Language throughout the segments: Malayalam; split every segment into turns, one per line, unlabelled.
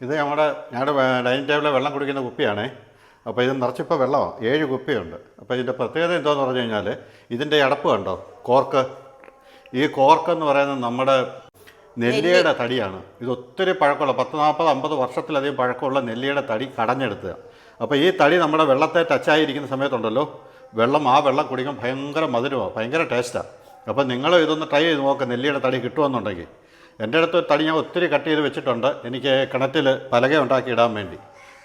ഇത് ഞങ്ങളുടെ ഡൈനിങ് ടേബിളിൽ വെള്ളം കുടിക്കുന്ന കുപ്പിയാണേ. അപ്പോൾ ഇത് നിറച്ചിപ്പോൾ വെള്ളമാണ്, 7 കുപ്പിയുണ്ട്. അപ്പോൾ ഇതിൻ്റെ പ്രത്യേകത എന്താണെന്ന് പറഞ്ഞു കഴിഞ്ഞാൽ ഇതിൻ്റെ അടപ്പ് കണ്ടോ, കോർക്ക്. ഈ കോർക്കെന്ന് പറയുന്നത് നമ്മുടെ നെല്ലിയുടെ തടിയാണ്. ഇത് ഒത്തിരി പഴക്കമുള്ള 10, 40, 50 വർഷത്തിലധികം പഴക്കമുള്ള നെല്ലിയുടെ തടി കടഞ്ഞെടുത്തുക. അപ്പോൾ ഈ തടി നമ്മുടെ വെള്ളത്തെ ടച്ചായിരിക്കുന്ന സമയത്തുണ്ടല്ലോ, ആ വെള്ളം കുടിക്കാൻ ഭയങ്കര മധുരമാണ്, ഭയങ്കര ടേസ്റ്റാണ്. അപ്പോൾ നിങ്ങൾ ഇതൊന്ന് ട്രൈ ചെയ്ത് നോക്കുക, നെല്ലിയുടെ തടി കിട്ടുമെന്നുണ്ടെങ്കിൽ. എൻ്റെ അടുത്ത് തടി ഞാൻ ഒത്തിരി കട്ട് ചെയ്ത് വെച്ചിട്ടുണ്ട്, എനിക്ക് കിണറ്റിൽ പലക ഉണ്ടാക്കി ഇടാൻ വേണ്ടി.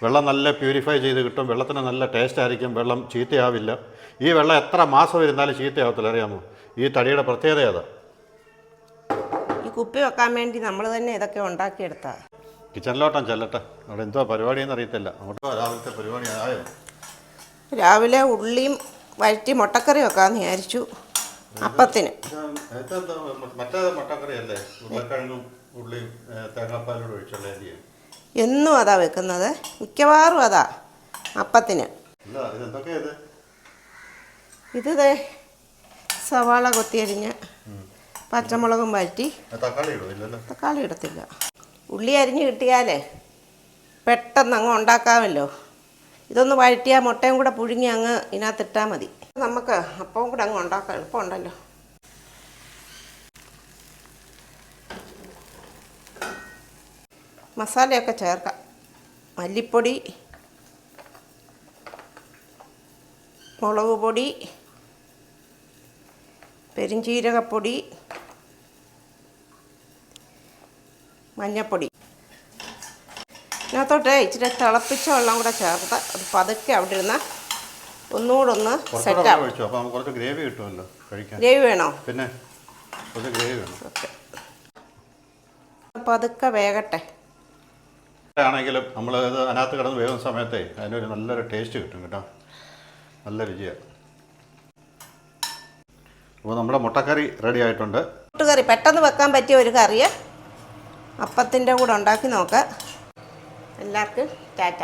വെള്ളം നല്ല പ്യൂരിഫൈ ചെയ്ത് കിട്ടും, വെള്ളത്തിന് നല്ല ടേസ്റ്റ് ആയിരിക്കും, വെള്ളം ചീത്തയാവില്ല. ഈ വെള്ളം എത്ര മാസം ഇരുന്നാലും ചീത്തയാവത്തില്ല, അറിയാമോ? ഈ തടിയുടെ പ്രത്യേകത അതാ.
ഈ കുപ്പി വെക്കാൻ വേണ്ടി നമ്മൾ തന്നെ ഇതൊക്കെ ഉണ്ടാക്കിയെടുത്താ.
കിച്ചണിലോട്ടം ചെല്ലട്ടെ, അവിടെ എന്തോ പരിപാടിയെന്ന് അറിയത്തില്ല. അങ്ങോട്ടോ രാവിലത്തെ പരിപാടി ആയോ?
രാവിലെ ഉള്ളിയും വഴറ്റി മുട്ടക്കറി വെക്കാമെന്ന് വിചാരിച്ചു. അപ്പത്തിന്
മറ്റേ മുട്ടക്കറി അല്ലേ, ഉരുളക്കിഴങ്ങും ഉള്ളിയും തേങ്ങാപ്പാലോട് ഒഴിച്ചുള്ള.
എന്നും അതാ വെക്കുന്നത്, മിക്കവാറും അതാ അപ്പത്തിന്. ഇത് സവാള കൊത്തിയരിഞ്ഞ് പച്ചമുളകും വഴറ്റി. തക്കാളി ഇടത്തില്ല. ഉള്ളി അരിഞ്ഞ് കിട്ടിയാലേ പെട്ടെന്ന് അങ്ങ് ഉണ്ടാക്കാമല്ലോ. ഇതൊന്ന് വഴറ്റിയാൽ മുട്ടയും കൂടെ പുഴുങ്ങി അങ്ങ് ഇതിനകത്തിട്ടാൽ മതി. നമുക്ക് അപ്പവും കൂടെ അങ്ങ് ഉണ്ടാക്കാം, എളുപ്പമുണ്ടല്ലോ. മസാലയൊക്കെ ചേർക്കാം. മല്ലിപ്പൊടി, മുളക് പൊടി, പെരുംജീരകപ്പൊടി, മഞ്ഞൾപ്പൊടി. ഇതിനകത്തോട്ട് ഇച്ചിരി തിളപ്പിച്ച വെള്ളം കൂടെ ചേർത്ത് അത് പതുക്കെ അവിടെ ഇരുന്ന് ഒന്നുകൂടെ ഒന്ന് സെറ്റാവും. ഗ്രേവി വേണോ?
പിന്നെ
ഓക്കെ, പതുക്കെ വേകട്ടെ.
ആണെങ്കിലും നമ്മൾ അതിനകത്ത് കിടന്ന് വേകുന്ന സമയത്തെ അതിനൊരു നല്ലൊരു ടേസ്റ്റ് കിട്ടും കേട്ടോ, നല്ല രുചിയാണ്. അപ്പോൾ നമ്മുടെ മുട്ടക്കറി റെഡി ആയിട്ടുണ്ട്.
മുട്ടക്കറി പെട്ടെന്ന് വെക്കാൻ പറ്റിയ ഒരു കറിയെ അപ്പത്തിൻ്റെ കൂടെ ഉണ്ടാക്കി നോക്കാം. എല്ലാവർക്കും ടാറ്റ.